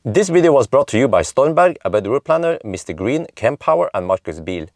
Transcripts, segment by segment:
This video was brought to you by Stormberg, a better route planner, MisterGreen, Kempower and Marcus Bil.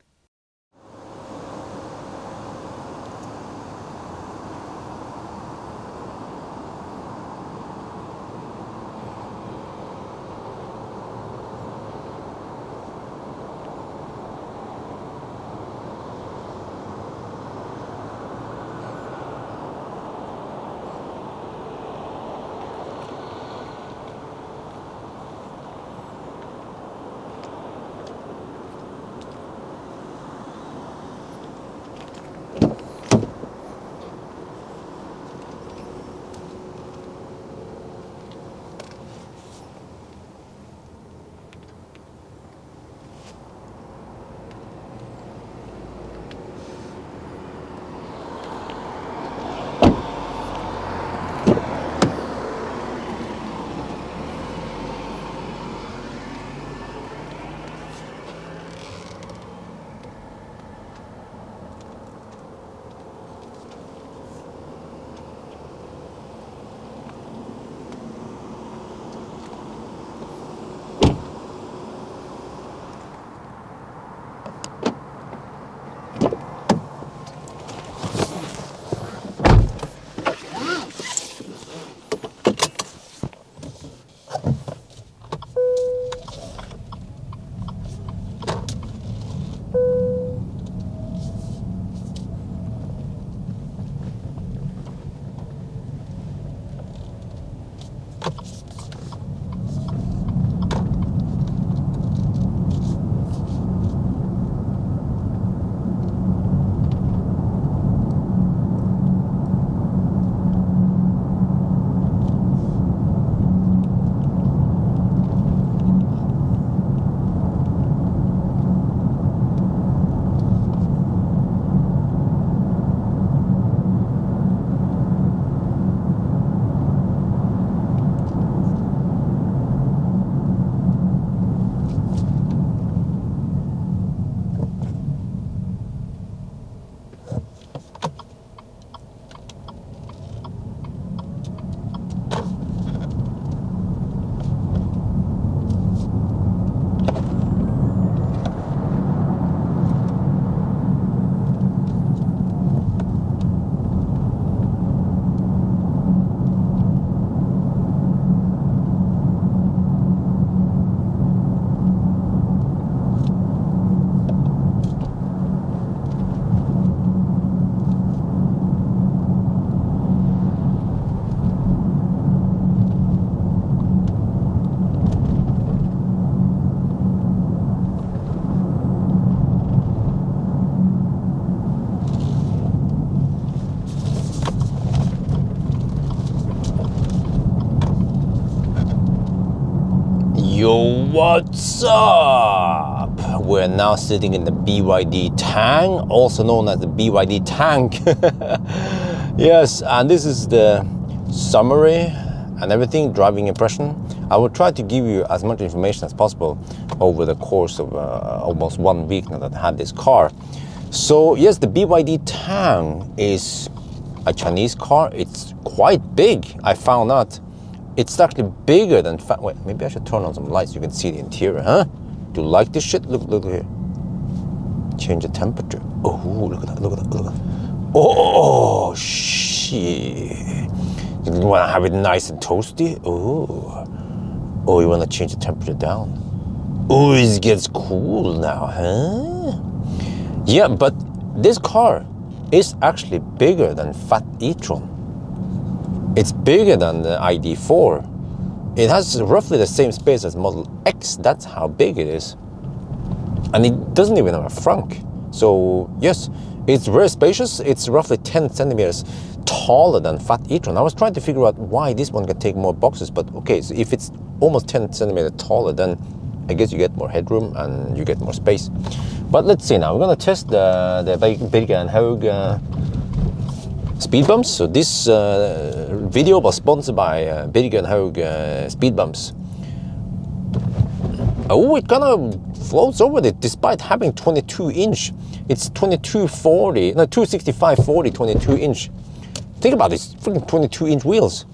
Yo, what's up? We're now sitting in the BYD Tang, also known as the BYD Tang. Yes, and this is the summary and everything, driving impression. I will try to give you as much information as possible over the course of almost 1 week now that I had this car. So yes, the BYD Tang is a Chinese car. It's quite big, I found out. It's actually bigger than wait, maybe I should turn on some lights so you can see the interior, huh? Do you like this shit? Look here. Change the temperature. Oh, look at that, look at that. Oh, shit. You want to have it nice and toasty? Oh, you want to change the temperature down? Oh, it gets cool now, huh? Yeah, but this car is actually bigger than Fat e-tron. It's bigger than the ID.4. It has roughly the same space as Model X. That's how big it is. And it doesn't even have a frunk. So yes, it's very spacious. It's roughly 10 centimeters taller than Fat e-tron. I was trying to figure out why this one can take more boxes, but okay, so if it's almost 10 centimeters taller, then I guess you get more headroom and you get more space. But let's see now. We're gonna test the Birger & Haug speed bumps. So this video was sponsored by Birger & Haug speed bumps. Oh, it kind of floats over it despite having 22-inch. It's 2240, no, 265/40, 22-inch. Think about this, freaking 22-inch wheels.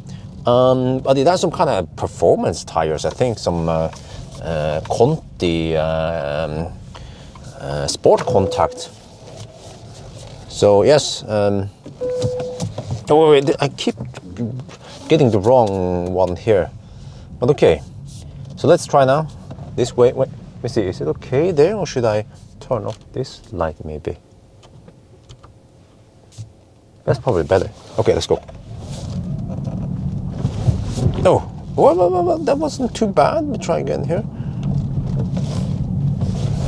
But it has some kind of performance tires, I think, some Conti sport contact. So yes, oh wait, I keep getting the wrong one here, but okay. So let's try now. This way. Wait, let me see. Is it okay there, or should I turn off this light maybe? That's probably better. Okay, let's go. Oh, well, that wasn't too bad. Let me try again here.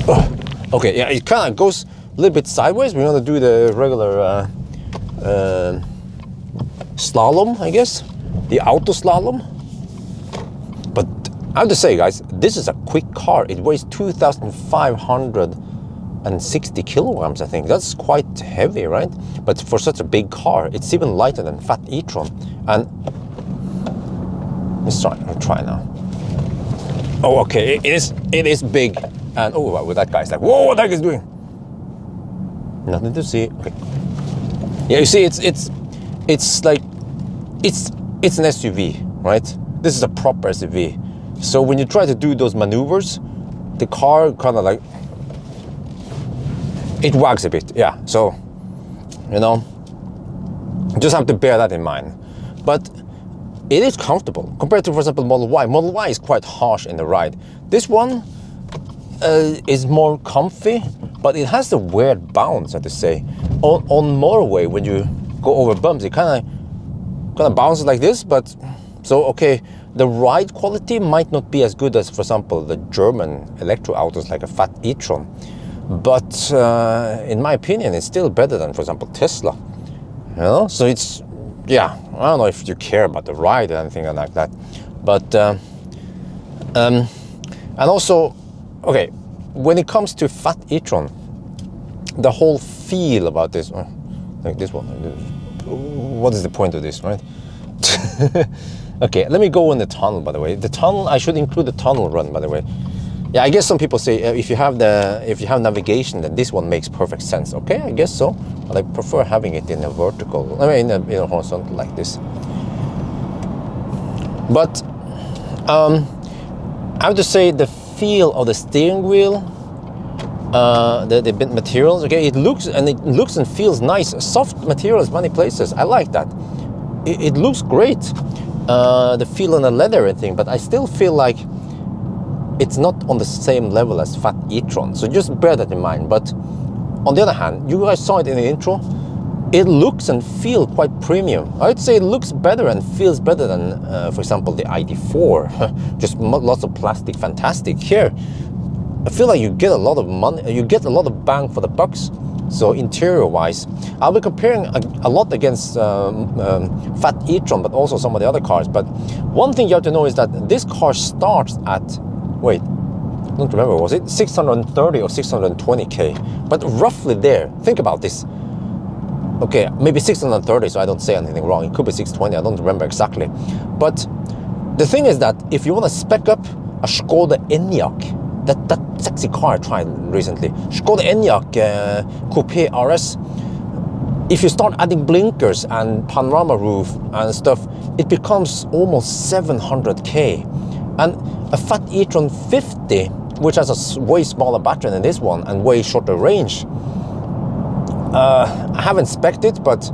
Oh, okay, yeah, it kind of goes a little bit sideways. We're gonna do the regular slalom, I guess, the auto slalom. But I have to say, guys, this is a quick car. It weighs 2,560 kilograms, I think. That's quite heavy, right? But for such a big car, it's even lighter than Fat e-tron. And let's try now. Oh, okay, it is big. And oh, well, that guy's like, whoa, what the heck is doing? Nothing to see. Okay. Yeah, you see, it's like it's an SUV, right? This is a proper SUV. So when you try to do those maneuvers, the car kind of like it wags a bit. Yeah. So you know, just have to bear that in mind. But it is comfortable compared to, for example, Model Y. Model Y is quite harsh in the ride. This one is more comfy, but it has the weird bounce, I have to say. On motorway, when you go over bumps, it kind of bounces like this. But so okay, the ride quality might not be as good as, for example, the German electro autos like a Fat e-tron. But in my opinion, it's still better than, for example, Tesla. You know, so it's, yeah, I don't know if you care about the ride or anything like that, but and also, okay, when it comes to Fat e-tron, the whole feel about this, like this one, what is the point of this, right? Okay, let me go in the tunnel, by the way. The tunnel, I should include the tunnel run, by the way. Yeah, I guess some people say if you have navigation, then this one makes perfect sense. Okay, I guess so. But I prefer having it in a vertical, I mean, in a horizontal like this. But I have to say the feel of the steering wheel, the bit materials. Okay, it looks and feels nice. Soft materials, many places. I like that. It looks great. The feel on the leather and thing, but I still feel like it's not on the same level as Fat e-tron, so just bear that in mind. But on the other hand, you guys saw it in the intro, it looks and feels quite premium. I'd say it looks better and feels better than, for example, the ID4. Just lots of plastic, fantastic. Here, I feel like you get a lot of money, you get a lot of bang for the bucks. So interior-wise, I'll be comparing a lot against Fat e-tron, but also some of the other cars. But one thing you have to know is that this car starts at, wait, I don't remember, was it 630 or 620K? But roughly there, think about this. Okay, maybe 630, so I don't say anything wrong. It could be 620, I don't remember exactly. But the thing is that if you want to spec up a Skoda Enyaq, that sexy car I tried recently, Skoda Enyaq Coupe RS, if you start adding blinkers and panorama roof and stuff, it becomes almost 700K. And a Fat e-tron 50, which has a way smaller battery than this one and way shorter range, I haven't spec'd it, but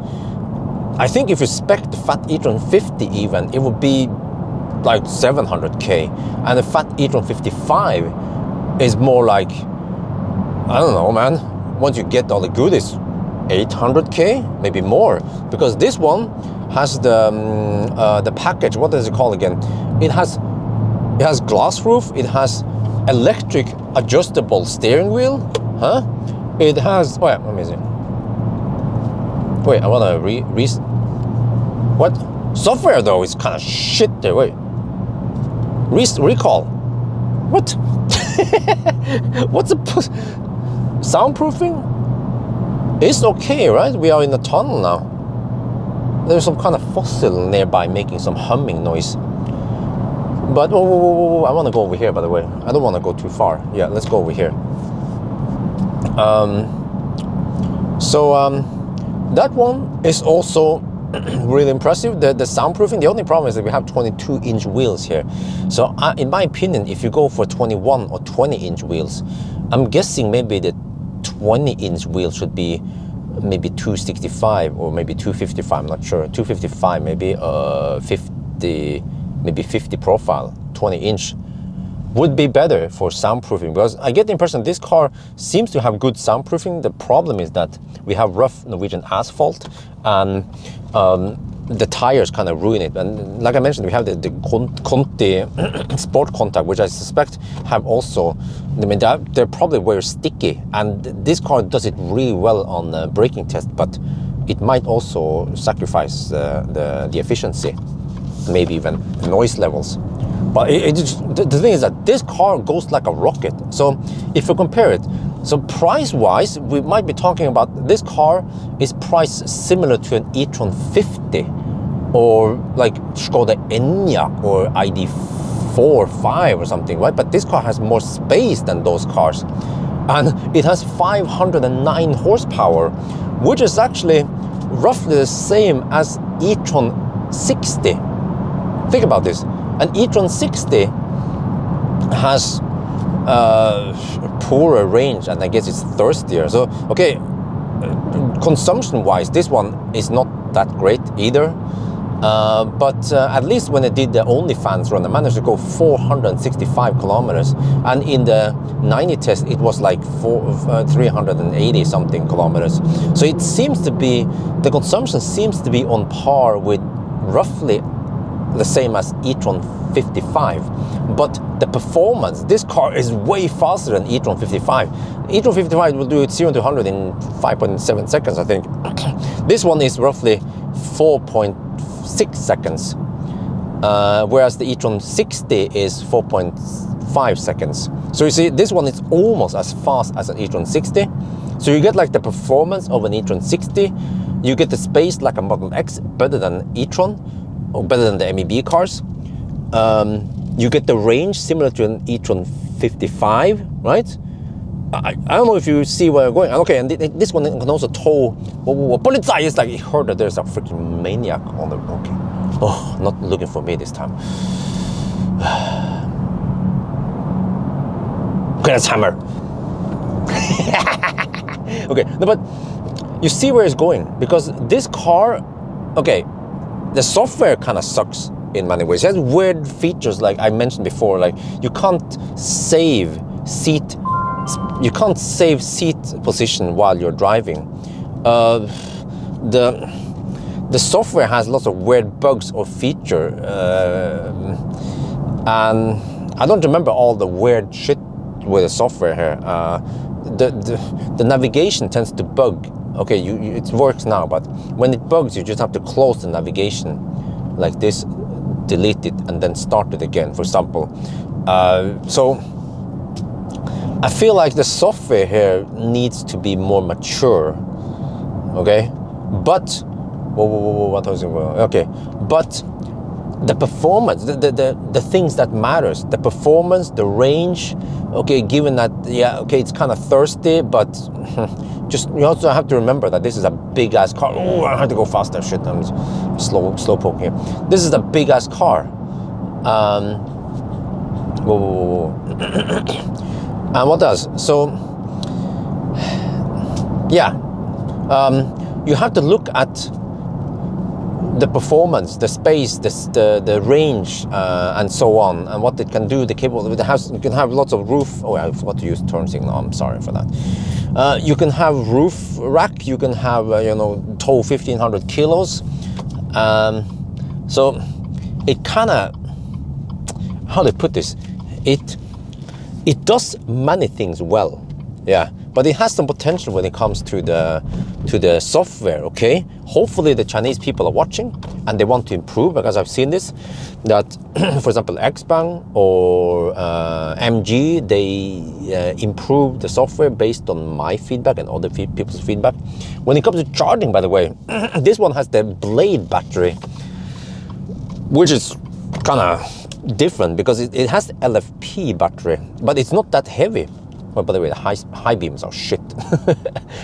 I think if you spec the Fat e-tron 50 even, it would be like 700K. And the Fat e-tron 55 is more like, I don't know, man, once you get all the goodies, 800K, maybe more, because this one has the package. What is it called again? It has glass roof. It has electric adjustable steering wheel. Huh? It has. Oh yeah, let me see. Wait, I wanna what? Software though is kind of shit there. Wait. Recall. What? What's the soundproofing? It's okay, right? We are in the tunnel now. There's some kind of fossil nearby making some humming noise. But whoa, I want to go over here, by the way. I don't want to go too far. Yeah, let's go over here. That one is also really impressive. The soundproofing, the only problem is that we have 22-inch wheels here. So in my opinion, if you go for 21 or 20-inch wheels, I'm guessing maybe the 20-inch wheel should be maybe 265 or maybe 255, I'm not sure. 255, maybe 50 profile. 20-inch would be better for soundproofing, because I get the impression this car seems to have good soundproofing. The problem is that we have rough Norwegian asphalt, and the tires kind of ruin it. And like I mentioned, we have the Conti Sport Contact, which I suspect have also, I mean, they're probably very sticky, and this car does it really well on the braking test, but it might also sacrifice the efficiency, maybe even noise levels. But the thing is that this car goes like a rocket. So if you compare it, so price-wise, we might be talking about this car is priced similar to an e-tron 50 or like Skoda Enyaq or ID4, 5 or something, right? But this car has more space than those cars. And it has 509 horsepower, which is actually roughly the same as e-tron 60. Think about this. An e-tron 60 has poorer range, and I guess it's thirstier. So, okay, consumption-wise, this one is not that great either. But at least when I did the OnlyFans run, I managed to go 465 kilometers. And in the 90 test, it was like 380 something kilometers. So it seems to be, the consumption seems to be on par with roughly the same as e-tron 55, but the performance, this car is way faster than e-tron 55. e-tron 55 will do it 0 to 100 in 5.7 seconds, I think. This one is roughly 4.6 seconds, whereas the e-tron 60 is 4.5 seconds. So you see, this one is almost as fast as an e-tron 60. So you get like the performance of an e-tron 60, you get the space like a Model X, better than e-tron, or better than the MEB cars. You get the range similar to an e-tron 55, right? I don't know if you see where I'm going. Okay, and this one can also tow. Polizei is like, he heard that there's a freaking maniac on the, okay. Oh, not looking for me this time. Okay, that's hammer. Okay, no, but you see where it's going, because this car, okay, the software kind of sucks in many ways. It has weird features, like I mentioned before, like you can't save seat position while you're driving. The software has lots of weird bugs or feature, and I don't remember all the weird shit with the software here. The navigation tends to bug. Okay, it works now, but when it bugs, you just have to close the navigation like this, delete it, and then start it again, for example. So I feel like the software here needs to be more mature. Okay, but what was it? Okay, but the performance, the things that matters, the performance, the range. Okay, given that, yeah, okay, it's kind of thirsty, but just you also have to remember that this is a big ass car. Oh, I have to go faster. Shit, I'm slow poking here. This is a big ass car. And what else? So, yeah, you have to look at the performance, the space, the range, and so on, and what it can do. The cable, the house, you can have lots of roof. Oh, I forgot to use turn signal. I'm sorry for that. You can have roof rack. You can have tow 1,500 kilos. So it kind of, how do I put this? It does many things well, yeah. But it has some potential when it comes to the software, okay? Hopefully the Chinese people are watching and they want to improve, because I've seen this, that for example, Xpeng or MG, they improve the software based on my feedback and other people's feedback. When it comes to charging, by the way, this one has the Blade battery, which is kind of different because it has the LFP battery, but it's not that heavy. Well, by the way, the high beams are shit.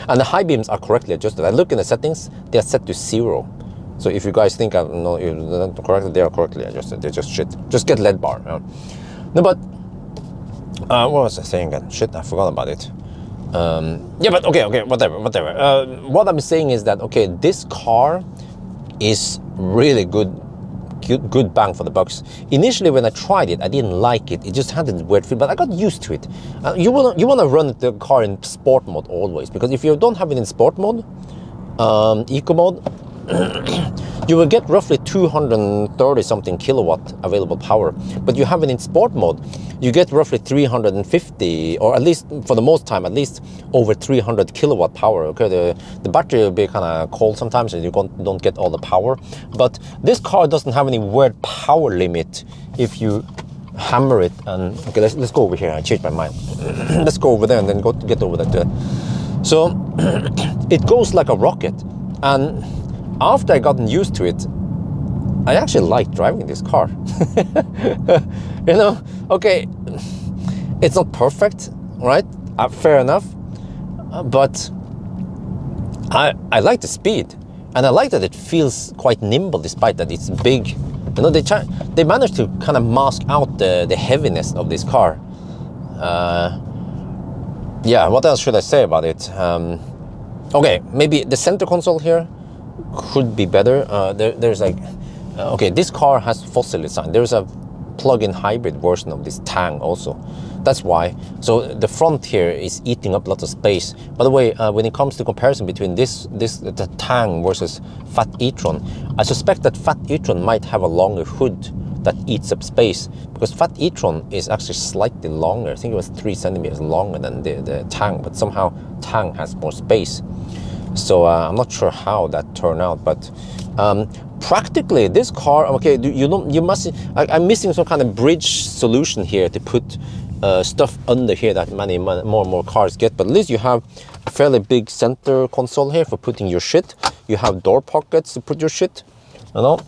And the high beams are correctly adjusted. I look in the settings, they are set to 0. So if you guys think I'm not correct, they are correctly adjusted. They're just shit. Just get lead bar. No, but what was I saying again? Shit, I forgot about it. Yeah, but okay, whatever. What I'm saying is that, okay, this car is really good bang for the bucks. Initially, when I tried it, I didn't like it. It just had a weird feel, but I got used to it. You wanna run the car in sport mode always, because if you don't have it in sport mode, eco mode, you will get roughly 230 something kilowatt available power. But you have it in sport mode, you get roughly 350, or at least for the most time, at least over 300 kilowatt power. Okay, the battery will be kind of cold sometimes, and you don't get all the power. But this car doesn't have any weird power limit if you hammer it. And okay, let's go over here. I changed my mind. Let's go over there and then get over there. So it goes like a rocket, and after I gotten used to it, I actually like driving this car. You know, okay, it's not perfect, right? Fair enough, but I like the speed, and I like that it feels quite nimble despite that it's big. You know, they managed to kind of mask out the heaviness of this car. Yeah, what else should I say about it? Okay, maybe the center console here could be better. There's like, okay, this car has fossil design. There's a plug-in hybrid version of this Tang also. That's why. So the front here is eating up lots of space. By the way, when it comes to comparison between the Tang versus Fat e-tron, I suspect that Fat e-tron might have a longer hood that eats up space, because Fat e-tron is actually slightly longer. I think it was 3 centimeters longer than the Tang, but somehow Tang has more space. So I'm not sure how that turned out, but practically this car, okay, I'm missing some kind of bridge solution here to put stuff under here that more and more cars get, but at least you have a fairly big center console here for putting your shit. You have door pockets to put your shit, you know.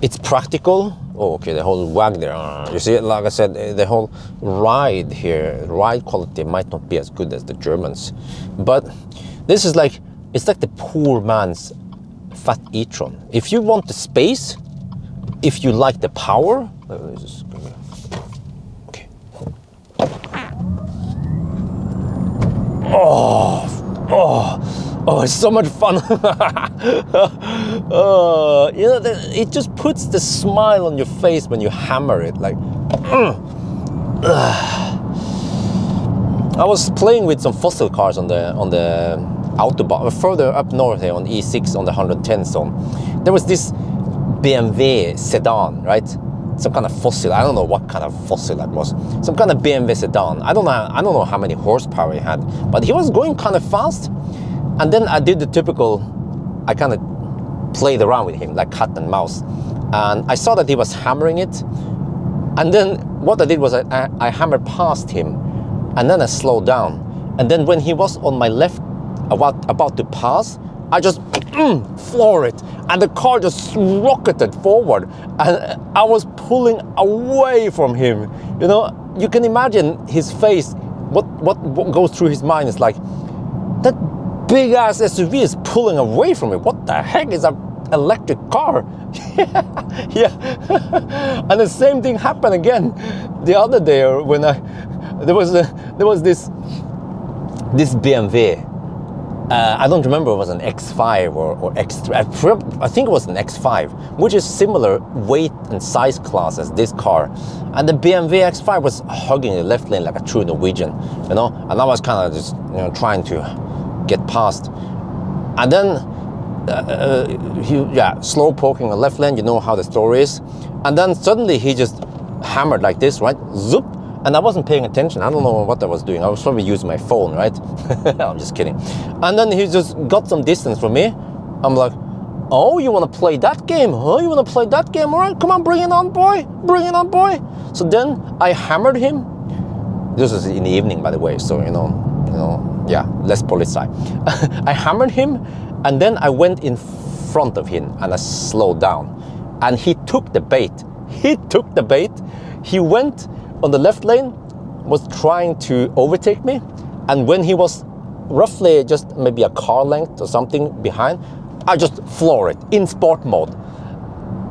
It's practical. Oh, okay, the whole wag there. You see, like I said, the whole ride quality might not be as good as the Germans, but this is like, it's like the poor man's Fat e-tron. If you want the space, if you like the power, okay. Oh, it's so much fun. You know, it just puts the smile on your face when you hammer it. Like, I was playing with some fossil cars on the Autobahn, further up north here on E6 on the 110 zone. There was this BMW sedan, right? Some kind of fossil. I don't know what kind of fossil that was. Some kind of BMW sedan. I don't know how many horsepower he had, but he was going kind of fast. And then I did the typical, I kind of played around with him like cat and mouse. And I saw that he was hammering it. And then what I did was I hammered past him, and then I slowed down. And then when he was on my left, about to pass, I just floored it. And the car just rocketed forward. And I was pulling away from him. You know, you can imagine his face. What goes through his mind is like, that big ass SUV is pulling away from me. What the heck is an electric car? Yeah. And the same thing happened again the other day when there was this BMW. I don't remember if it was an X5 or X3. I think it was an X5, which is similar weight and size class as this car. And the BMW X5 was hugging the left lane like a true Norwegian, you know. And I was kind of just, you know, trying to get past. And then slow poking the left lane. You know how the story is. And then suddenly he just hammered like this, right? Zoop. And I wasn't paying attention. I don't know what I was doing. I was probably using my phone, right? I'm just kidding. And then he just got some distance from me. I'm like, oh, you want to play that game, huh? You want to play that game? All right, come on, bring it on, boy. Bring it on, boy. So then I hammered him. This was in the evening, by the way. So, you know, yeah, less police. I hammered him, and then I went in front of him and I slowed down. And he took the bait. He went on the left lane, was trying to overtake me, and when he was roughly just maybe a car length or something behind. I just floor it in sport mode.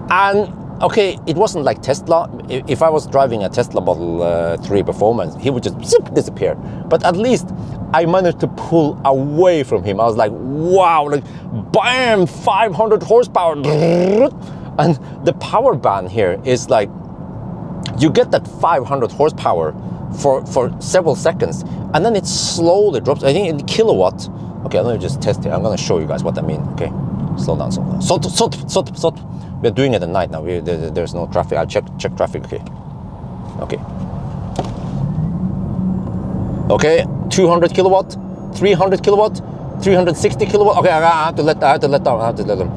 And okay, it wasn't like Tesla. If I was driving a Tesla Model 3 Performance, he would just disappear. But at least I managed to pull away from him. I was like, wow, like, bam, 500 horsepower. And the power band here is like, you get that 500 horsepower for several seconds, and then it slowly drops. I think in kilowatt. Okay, let me just test it. I'm gonna show you guys what I mean. Okay, slow down, slow down. Sort. We're doing it at night now. There's no traffic. I'll check traffic. Okay, 200 kilowatt, 300 kilowatt, 360 kilowatt. Okay, I have to let them.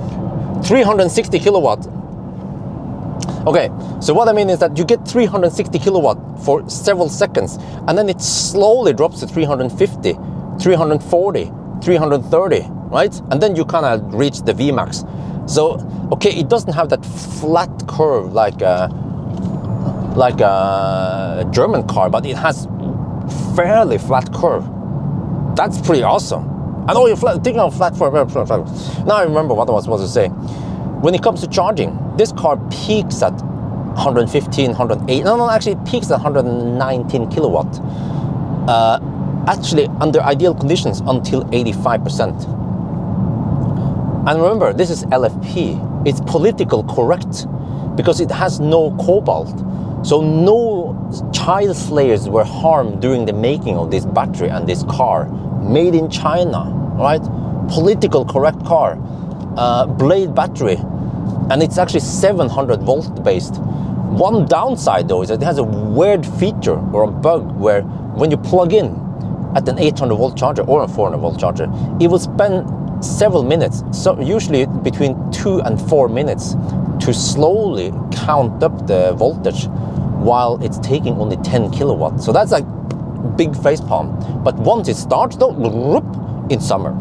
360 kilowatt. Okay, so what I mean is that you get 360 kilowatt for several seconds, and then it slowly drops to 350, 340, 330, right? And then you kind of reach the Vmax. So, okay, it doesn't have that flat curve like a German car, but it has fairly flat curve. That's pretty awesome. I know you're thinking of flat curve. Now I remember what I was supposed to say. When it comes to charging, this car peaks at 115, 108. No, actually it peaks at 119 kilowatt. Actually, under ideal conditions, until 85%. And remember, this is LFP. It's political correct because it has no cobalt. So no child slayers were harmed during the making of this battery and this car. Made in China, right? Political correct car. Blade battery. And it's actually 700 volt based. One downside though is that it has a weird feature or a bug where when you plug in at an 800 volt charger or a 400 volt charger, it will spend several minutes, so usually between 2 and 4 minutes, to slowly count up the voltage while it's taking only 10 kilowatts. So that's like big facepalm. But once it starts though, in summer.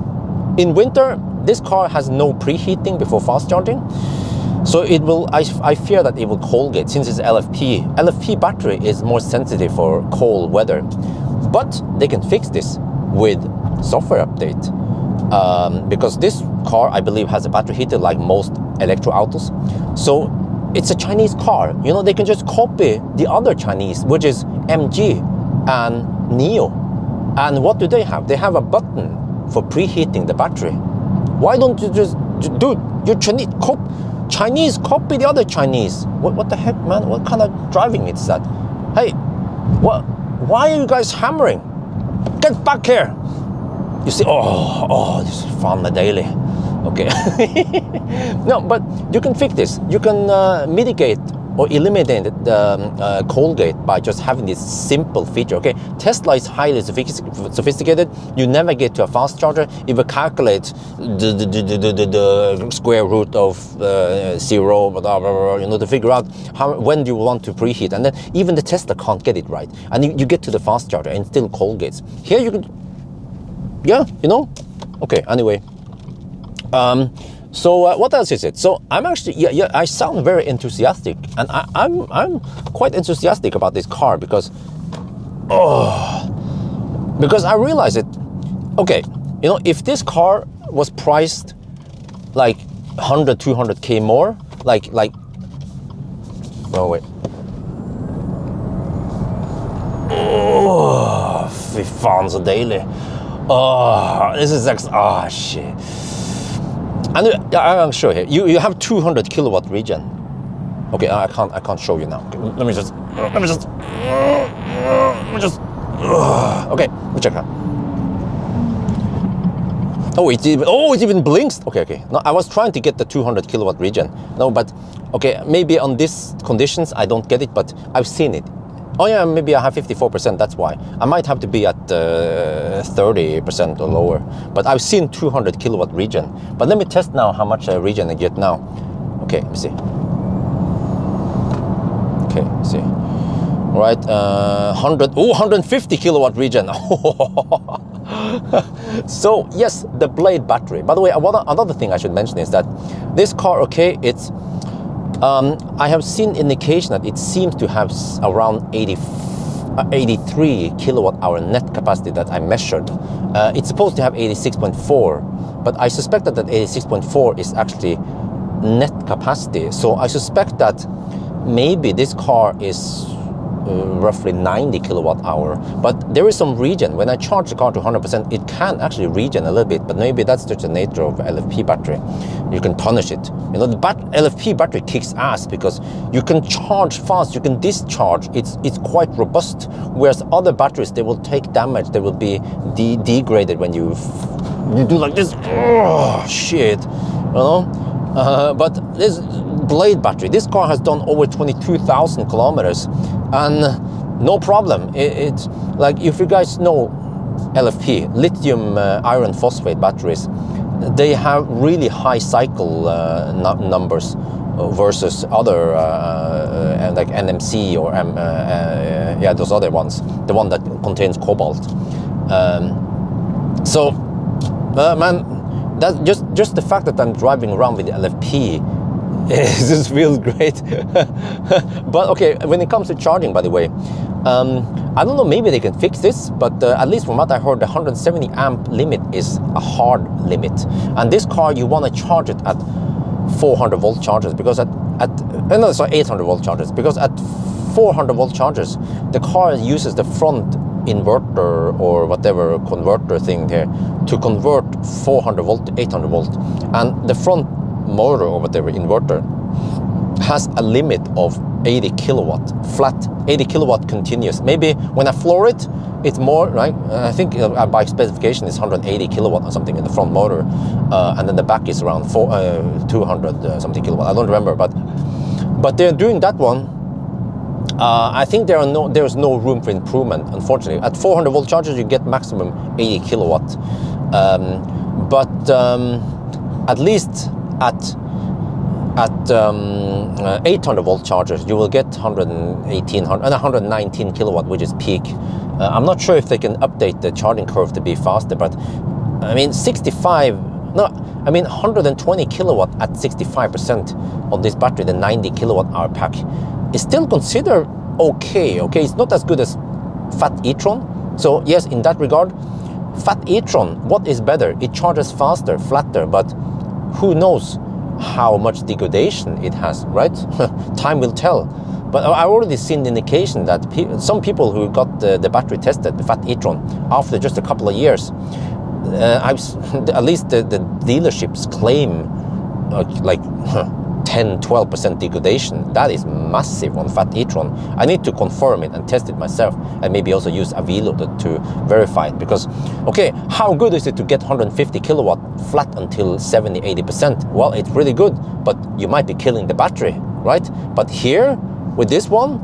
In winter, this car has no preheating before fast charging. So it will, I fear that it will cold gate since it's LFP. LFP battery is more sensitive for cold weather. But they can fix this with software update. Because this car, I believe, has a battery heater like most electro autos. So it's a Chinese car. You know, they can just copy the other Chinese, which is MG and NIO. And what do they have? They have a button for preheating the battery. Why don't you just, dude, you're Chinese copy the other Chinese. What the heck, man? What kind of driving is that? Hey, why are you guys hammering? Get back here. You see, this is fun daily. Okay. No, but you can fix this. You can mitigate or eliminate the cold gate by just having this simple feature. Okay, Tesla is highly sophisticated. You never get to a fast charger. It will calculate the square root of 0, blah, blah, blah, you know, to figure out when you want to preheat. And then even the Tesla can't get it right. And you get to the fast charger and still cold gates. Here you can, yeah, you know. Okay, anyway. So what else is it? So I'm actually, I sound very enthusiastic, and I'm quite enthusiastic about this car because I realize it. Okay, you know, if this car was priced like 100, 200K more, like, oh wait. Oh, fy fan så deilig. Oh, this is shit. And I'm sure here you have 200 kilowatt regen. Okay, I can't show you now. Okay, let me just. Okay, we check out. Oh, it even blinks. Okay. No, I was trying to get the 200 kilowatt regen. No, but okay, maybe on these conditions I don't get it, but I've seen it. Oh yeah, maybe I have 54%, that's why. I might have to be at 30% or lower. But I've seen 200 kilowatt regen. But let me test now how much regen I get now. Okay, let me see. Okay, let's see. Right, 150 kilowatt regen. So yes, the Blade battery. By the way, another thing I should mention is that this car, okay, it's I have seen indication that it seems to have around 83 kilowatt hour net capacity that I measured. It's supposed to have 86.4, but I suspect that 86.4 is actually net capacity. So I suspect that maybe this car is roughly 90 kilowatt hour, but there is some regen. When I charge the car to 100%, it can actually regen a little bit, but maybe that's just the nature of LFP battery. You can punish it. You know, the LFP battery kicks ass because you can charge fast, you can discharge. It's quite robust, whereas other batteries, they will take damage, they will be degraded when you do like this. Oh shit, you know. But this Blade battery, this car has done over 22,000 kilometers, and no problem. It's like, if you guys know LFP, lithium iron phosphate batteries, they have really high cycle numbers versus other like NMC or yeah, those other ones, the one that contains cobalt. So man, that just the fact that I'm driving around with the LFP, it just feels great. But okay, when it comes to charging, by the way, I don't know, maybe they can fix this, but at least from what I heard, the 170 amp limit is a hard limit. And this car, you want to charge it at 400 volt chargers, because no, sorry, 800 volt chargers, because at 400 volt chargers, the car uses the front inverter or whatever converter thing here to convert 400 volt to 800 volt. And the front motor or whatever inverter has a limit of 80 kilowatt flat, 80 kilowatt continuous. Maybe when I floor it, it's more, right? I think by specification is 180 kilowatt or something in the front motor, and then the back is around 200 something kilowatt. I don't remember, but they're doing that one. I think there's no room for improvement, unfortunately. At 400 volt chargers, you get maximum 80 kilowatt, but at least at 800 volt chargers, you will get 119 kilowatt, which is peak. I'm not sure if they can update the charging curve to be faster, but I mean 120 kilowatt at 65% on this battery, the 90 kilowatt hour pack, is still considered okay. Okay, it's not as good as Fat e-tron. So yes, in that regard, Fat e-tron, what is better? It charges faster, flatter, but who knows how much degradation it has, right? Time will tell. But I already seen the indication that some people who got the battery tested, the Fat e-tron, after just a couple of years, at least the dealerships claim like 10-12% degradation. That is massive on Fat e-tron. I need to confirm it and test it myself, and maybe also use Avilo to verify it, because okay, how good is it to get 150 kilowatt flat until 70-80%? Well, it's really good, but you might be killing the battery, right? But here with this one,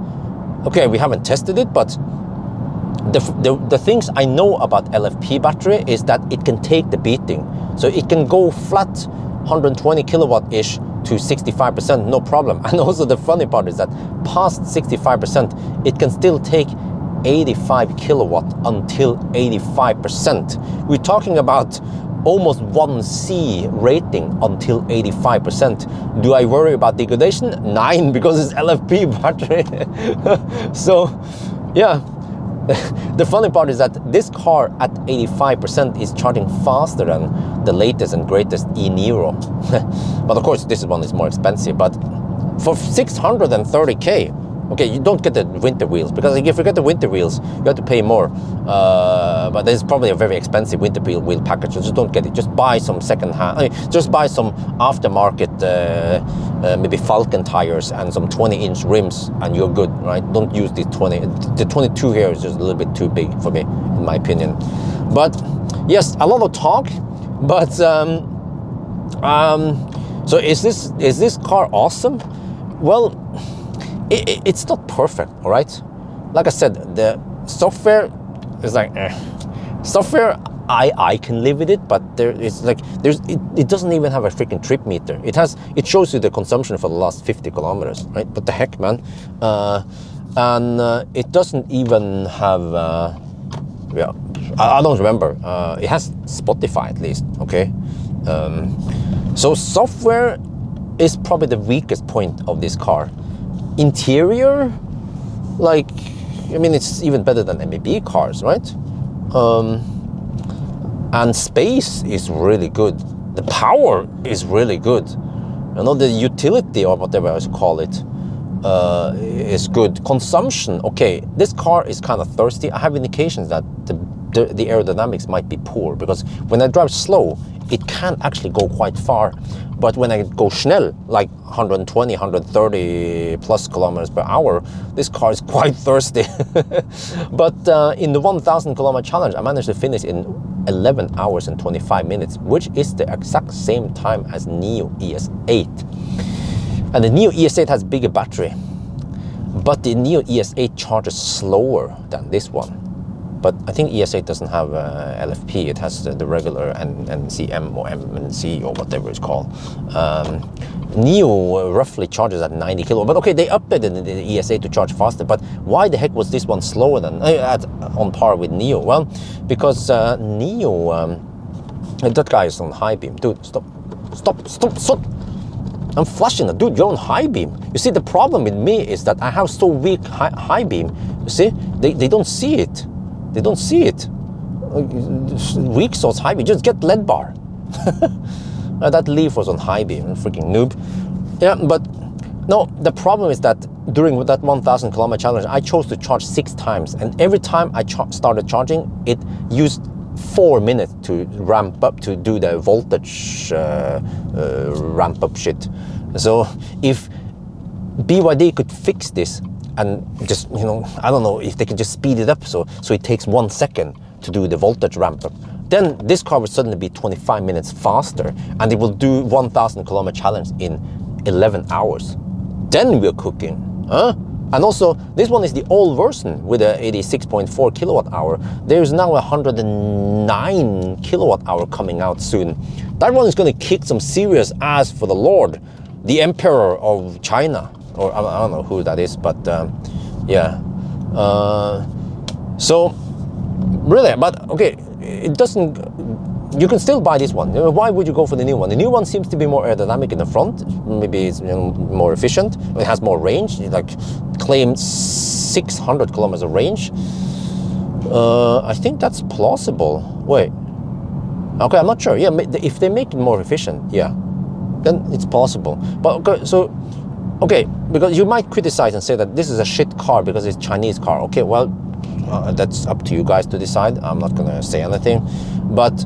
okay, we haven't tested it, but the things I know about LFP battery is that it can take the beating. So it can go flat 120 kilowatt-ish to 65%, no problem. And also the funny part is that past 65%, it can still take 85 kilowatt until 85%. We're talking about almost 1C rating until 85%. Do I worry about degradation? 9, because it's LFP battery. So, yeah. The funny part is that this car at 85% is charging faster than the latest and greatest e-Niro. But of course, this one is more expensive. But for 630K, okay, you don't get the winter wheels, because if you get the winter wheels, you have to pay more. But there's probably a very expensive winter wheel package. So just don't get it. Just buy some second-hand. I mean, just buy some aftermarket, maybe Falcon tires and some 20-inch rims, and you're good, right? Don't use the 20. The 22 here is just a little bit too big for me, in my opinion. But yes, a lot of talk. But so is this car awesome? Well, it's not perfect, all right? Like I said, the software is like software. I can live with it, but it doesn't even have a freaking trip meter. It shows you the consumption for the last 50 kilometers, right? But the heck, man, and it doesn't even have yeah, I don't remember. It has Spotify at least, okay? So software is probably the weakest point of this car. Interior, like, I mean, it's even better than MEB cars, right? And space is really good. The power is really good. You know, the utility or whatever I call it is good. Consumption, okay, this car is kind of thirsty. I have indications that the aerodynamics might be poor, because when I drive slow, it can actually go quite far. But when I go schnell, like 120, 130 plus kilometers per hour, this car is quite thirsty. But in the 1,000 kilometer challenge, I managed to finish in 11 hours and 25 minutes, which is the exact same time as NIO ES8. And the NIO ES8 has bigger battery, but the NIO ES8 charges slower than this one. But I think ES8 doesn't have LFP. It has the regular NCM or MNC or whatever it's called. NIO roughly charges at 90 kilowatt. But okay, they updated the ES8 to charge faster. But why the heck was this one slower than on par with NIO? Well, because NIO, that guy is on high beam. Dude, stop. I'm flashing it. Dude, you're on high beam. You see, the problem with me is that I have so weak high beam. You see, they don't see it. They don't see it. Weak source high beam. Just get LED bar. That leaf was on high beam. Freaking noob. Yeah, but no, the problem is that during that 1,000 kilometer challenge, I chose to charge 6 times. And every time I started charging, it used 4 minutes to ramp up, to do the voltage ramp up shit. So if BYD could fix this and just, you know, I don't know if they could just speed it up so it takes 1 second to do the voltage ramp up, then this car will suddenly be 25 minutes faster and it will do 1,000 kilometer challenge in 11 hours. Then we're cooking, huh? And also, this one is the old version with a 86.4 kilowatt hour. There's now 109 kilowatt hour coming out soon. That one is going to kick some serious ass for the Lord, the Emperor of China. Or I don't know who that is, but yeah. So, really, but okay, it doesn't, you can still buy this one. Why would you go for the new one? The new one seems to be more aerodynamic in the front. Maybe it's, you know, more efficient. It has more range. It like claims 600 kilometers of range. I think that's plausible. Wait. Okay, I'm not sure. Yeah, if they make it more efficient, yeah, then it's possible. But okay, so, okay, because you might criticize and say that this is a shit car because it's Chinese car. Okay, well, that's up to you guys to decide. I'm not gonna say anything. But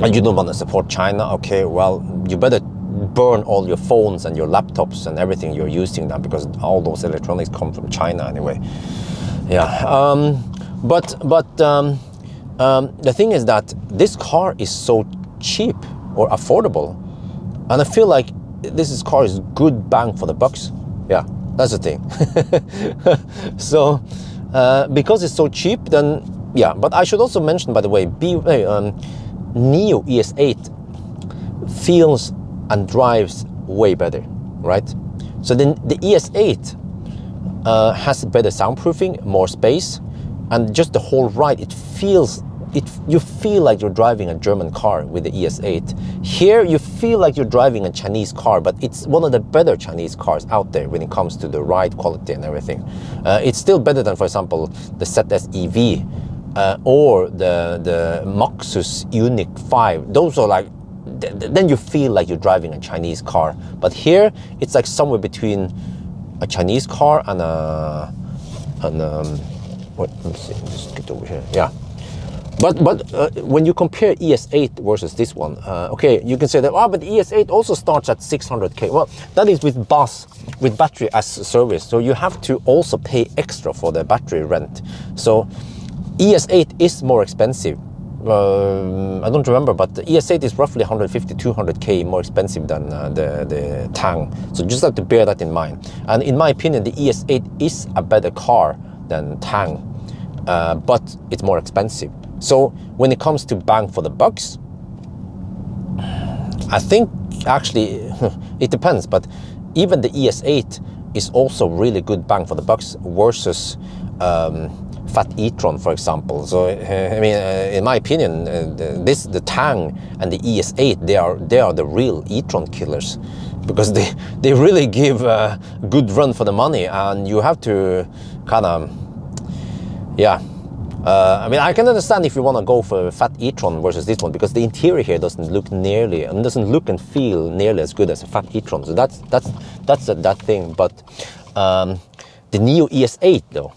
you don't want to support China, okay, well, you better burn all your phones and your laptops and everything you're using now, because all those electronics come from China anyway. Yeah, but the thing is that this car is so cheap or affordable, and I feel like this car is good bang for the bucks. Yeah, that's the thing. So, because it's so cheap, then yeah. But I should also mention, by the way, NIO ES8 feels and drives way better, right? So then the ES8 has better soundproofing, more space, and just the whole ride, you feel like you're driving a German car with the ES8. Here you feel like you're driving a Chinese car, but it's one of the better Chinese cars out there when it comes to the ride quality and everything. It's still better than, for example, the ZS EV. Or the Maxus Ioniq 5. Those are like, then you feel like you're driving a Chinese car. But here, it's like somewhere between a Chinese car and wait, let me see, just get over here. Yeah. But when you compare ES8 versus this one, okay, you can say that, but the ES8 also starts at 600K. Well, that is with battery as a service. So you have to also pay extra for the battery rent. So ES8 is more expensive. I don't remember, but the ES8 is roughly 150, 200K more expensive than the Tang. So just have to bear that in mind. And in my opinion, the ES8 is a better car than Tang, but it's more expensive. So when it comes to bang for the bucks, I think actually it depends, but even the ES8 is also really good bang for the bucks versus Fat e-tron, for example. So I mean, in my opinion, the Tang and the ES8, they are the real e-tron killers, because they really give a good run for the money, and you have to kind of yeah. I mean, I can understand if you want to go for fat e-tron versus this one, because the interior here doesn't look and feel nearly as good as a fat e-tron. So that's that thing. But the Neo ES8 though,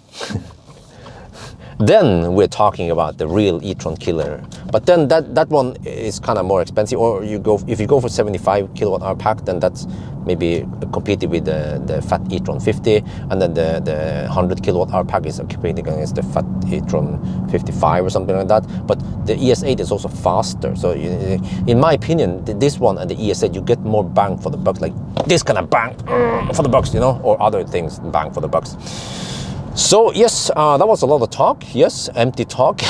then we're talking about the real e-tron killer. But then that one is kind of more expensive. Or if you go for 75 kilowatt hour pack, then that's maybe competing with the fat e-tron 50, and then the 100 kilowatt hour pack is competing against the fat e-tron 55 or something like that. But the ES8 is also faster. So in my opinion, this one and the ES8, you get more bang for the bucks. Like this kind of bang for the bucks, you know, or other things bang for the bucks. So yes, that was a lot of talk. Yes, empty talk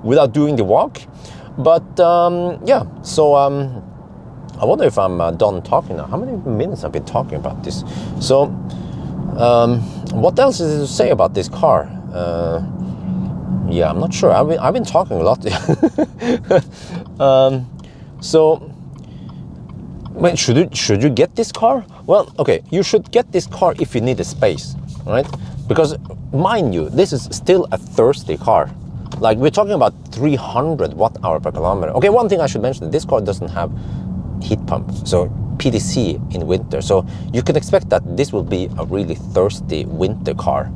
without doing the walk. But yeah, so I wonder if I'm done talking now. How many minutes I've been talking about this? So what else is there to say about this car? Yeah, I'm not sure. I've been talking a lot. So wait, should you get this car? Well, okay, you should get this car if you need a space, right? Because mind you, this is still a thirsty car. Like we're talking about 300 watt-hour per kilometer. Okay, one thing I should mention, this car doesn't have heat pump, so PDC in winter. So you can expect that this will be a really thirsty winter car,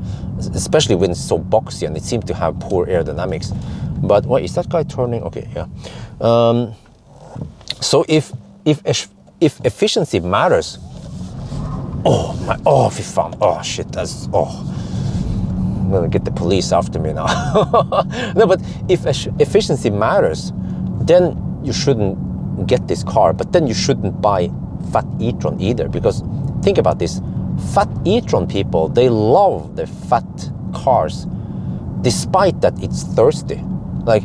especially when it's so boxy and it seems to have poor aerodynamics. But wait, is that guy turning? Okay, yeah. So if efficiency matters, fy fan, oh shit, that's, I'm gonna get the police after me now. No, but if efficiency matters, then you shouldn't get this car, but then you shouldn't buy fat e-tron either, because think about this, fat e-tron people, they love the fat cars, despite that it's thirsty. Like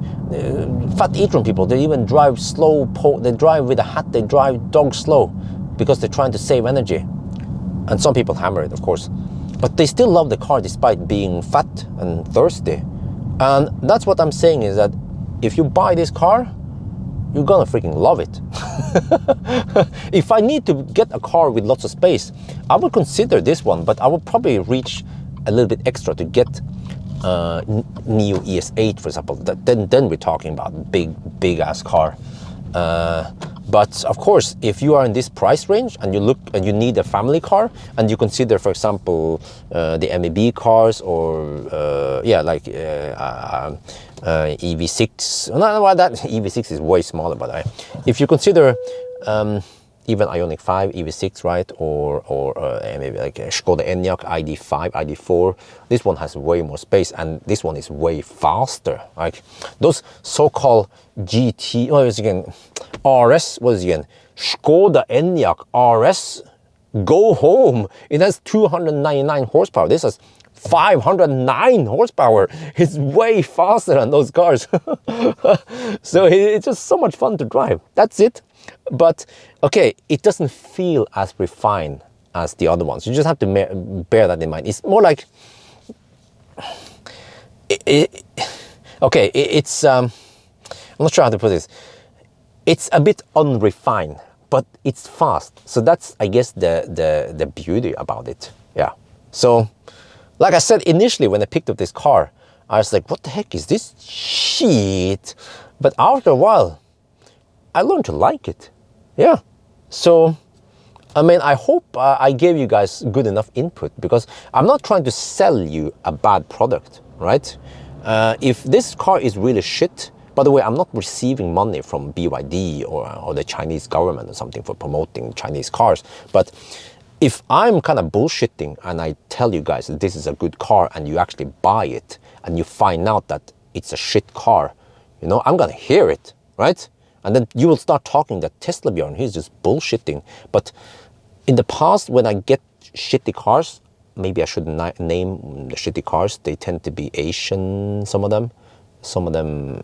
fat e-tron people, they even drive slow, they drive with a hat, they drive dog slow, because they're trying to save energy. And some people hammer it, of course. But they still love the car despite being fat and thirsty. And that's what I'm saying, is that if you buy this car, you're gonna freaking love it. If I need to get a car with lots of space, I would consider this one, but I would probably reach a little bit extra to get Neo ES8, for example. Then we're talking about big ass car. But of course, if you are in this price range and you need a family car, and you consider, for example, the MEB cars, or EV6. No, that EV6 is way smaller, but if you consider even Ioniq 5, EV6, right, or maybe like Skoda Enyaq ID5, ID4, this one has way more space, and this one is way faster. Like those so-called GT, what is it again? RS, what is it again? Skoda Enyaq RS, go home. It has 299 horsepower. This has 509 horsepower. It's way faster than those cars. So it's just so much fun to drive. That's it. But okay, it doesn't feel as refined as the other ones. You just have to bear that in mind. It's more like it's I'm not sure how to put this. It's a bit unrefined, but it's fast. So that's, I guess, the beauty about it. Yeah. So like I said initially, when I picked up this car, I was like, what the heck is this shit? But after a while, I learned to like it. Yeah. So, I mean, I hope I gave you guys good enough input, because I'm not trying to sell you a bad product, right? If this car is really shit, by the way, I'm not receiving money from BYD or the Chinese government or something for promoting Chinese cars. But if I'm kind of bullshitting and I tell you guys that this is a good car, and you actually buy it and you find out that it's a shit car, you know, I'm gonna hear it, right? And then you will start talking that Teslabjorn, he's just bullshitting. But in the past, when I get shitty cars, maybe I shouldn't name the shitty cars. They tend to be Asian, some of them,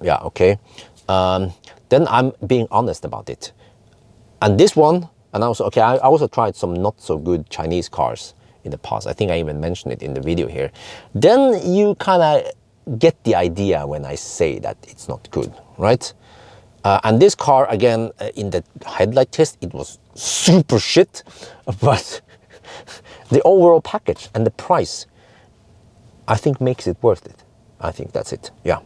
yeah, okay. Then I'm being honest about it. And this one, and I also tried some not so good Chinese cars in the past. I think I even mentioned it in the video here. Then you kind of get the idea when I say that it's not good, right? And this car, again, in the headlight test, it was super shit, but the overall package and the price, I think, makes it worth it. I think that's it. Yeah.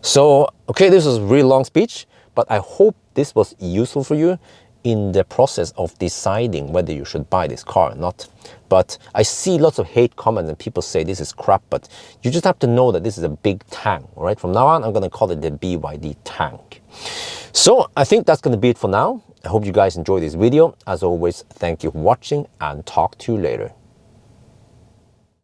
So, okay, this was a really long speech, but I hope this was useful for you in the process of deciding whether you should buy this car or not. But I see lots of hate comments and people say this is crap, but you just have to know that this is a big Tang, all right? From now on, I'm gonna call it the BYD Tang. So I think that's gonna be it for now. I hope you guys enjoyed this video. As always, thank you for watching and talk to you later.